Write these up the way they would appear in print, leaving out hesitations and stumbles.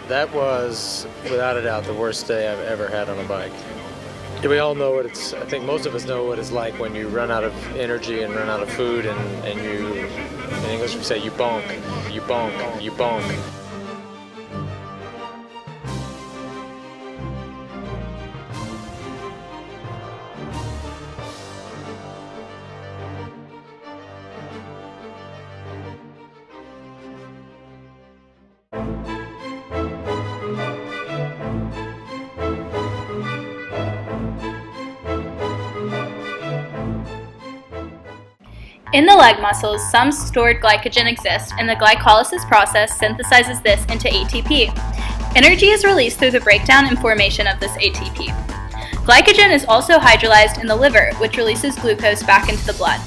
That was, without a doubt, the worst day I've ever had on a bike. We all know what it's, I think most of us know what it's like when you run out of energy and run out of food and you, in English we say you bonk, you bonk, you bonk. In the leg muscles, some stored glycogen exists, and the glycolysis process synthesizes this into ATP. Energy is released through the breakdown and formation of this ATP. Glycogen is also hydrolyzed in the liver, which releases glucose back into the blood.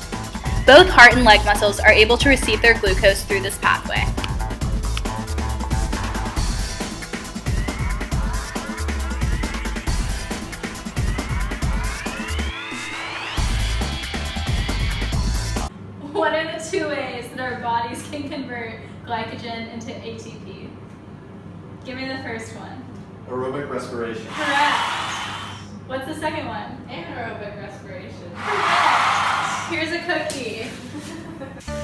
Both heart and leg muscles are able to receive their glucose through this pathway. What are the two ways that our bodies can convert glycogen into ATP? Give me the first one. Aerobic respiration. Correct. What's the second one? Anaerobic respiration. Correct. Here's a cookie.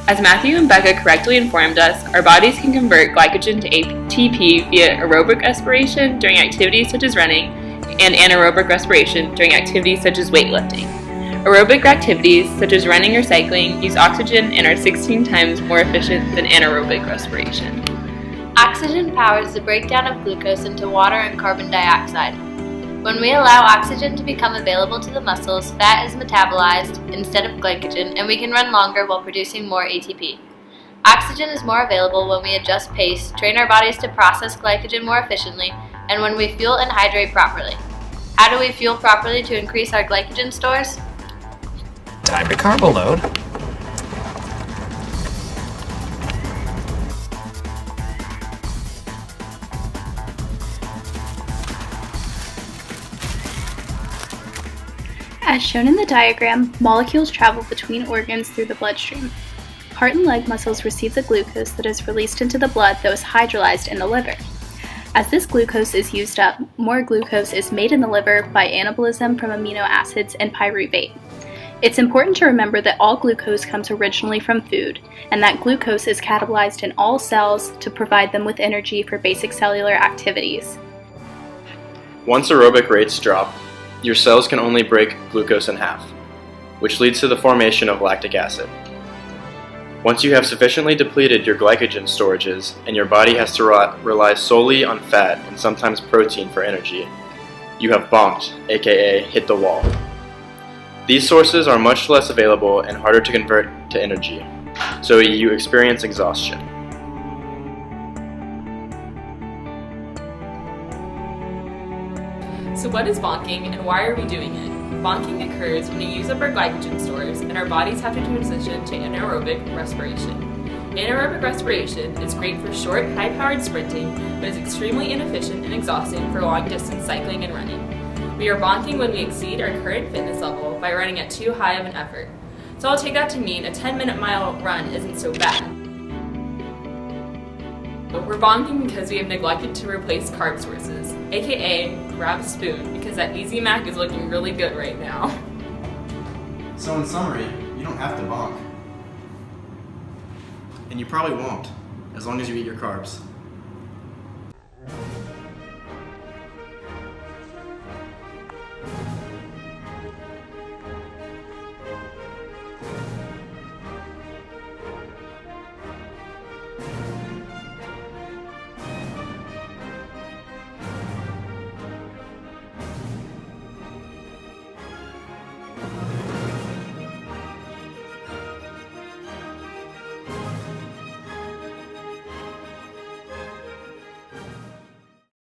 As Matthew and Becca correctly informed us, our bodies can convert glycogen to ATP via aerobic respiration during activities such as running and anaerobic respiration during activities such as weightlifting. Aerobic activities, such as running or cycling, use oxygen and are 16 times more efficient than anaerobic respiration. Oxygen powers the breakdown of glucose into water and carbon dioxide. When we allow oxygen to become available to the muscles, fat is metabolized instead of glycogen, and we can run longer while producing more ATP. Oxygen is more available when we adjust pace, train our bodies to process glycogen more efficiently, and when we fuel and hydrate properly. How do we fuel properly to increase our glycogen stores? Time to carbo load. As shown in the diagram, molecules travel between organs through the bloodstream. Heart and leg muscles receive the glucose that is released into the blood that was hydrolyzed in the liver. As this glucose is used up, more glucose is made in the liver by anabolism from amino acids and pyruvate. It's important to remember that all glucose comes originally from food, and that glucose is catabolized in all cells to provide them with energy for basic cellular activities. Once aerobic rates drop, your cells can only break glucose in half, which leads to the formation of lactic acid. Once you have sufficiently depleted your glycogen storages and your body has to rely solely on fat and sometimes protein for energy, you have bonked, aka hit the wall. These sources are much less available and harder to convert to energy, so you experience exhaustion. So what is bonking and why are we doing it? Bonking occurs when we use up our glycogen stores and our bodies have to transition to anaerobic respiration. Anaerobic respiration is great for short, high-powered sprinting, but is extremely inefficient and exhausting for long-distance cycling and running. We are bonking when we exceed our current fitness level by running at too high of an effort. So I'll take that to mean a 10-minute mile run isn't so bad. But we're bonking because we have neglected to replace carb sources, aka grab a spoon, because that Easy Mac is looking really good right now. So in summary, you don't have to bonk. And you probably won't, as long as you eat your carbs.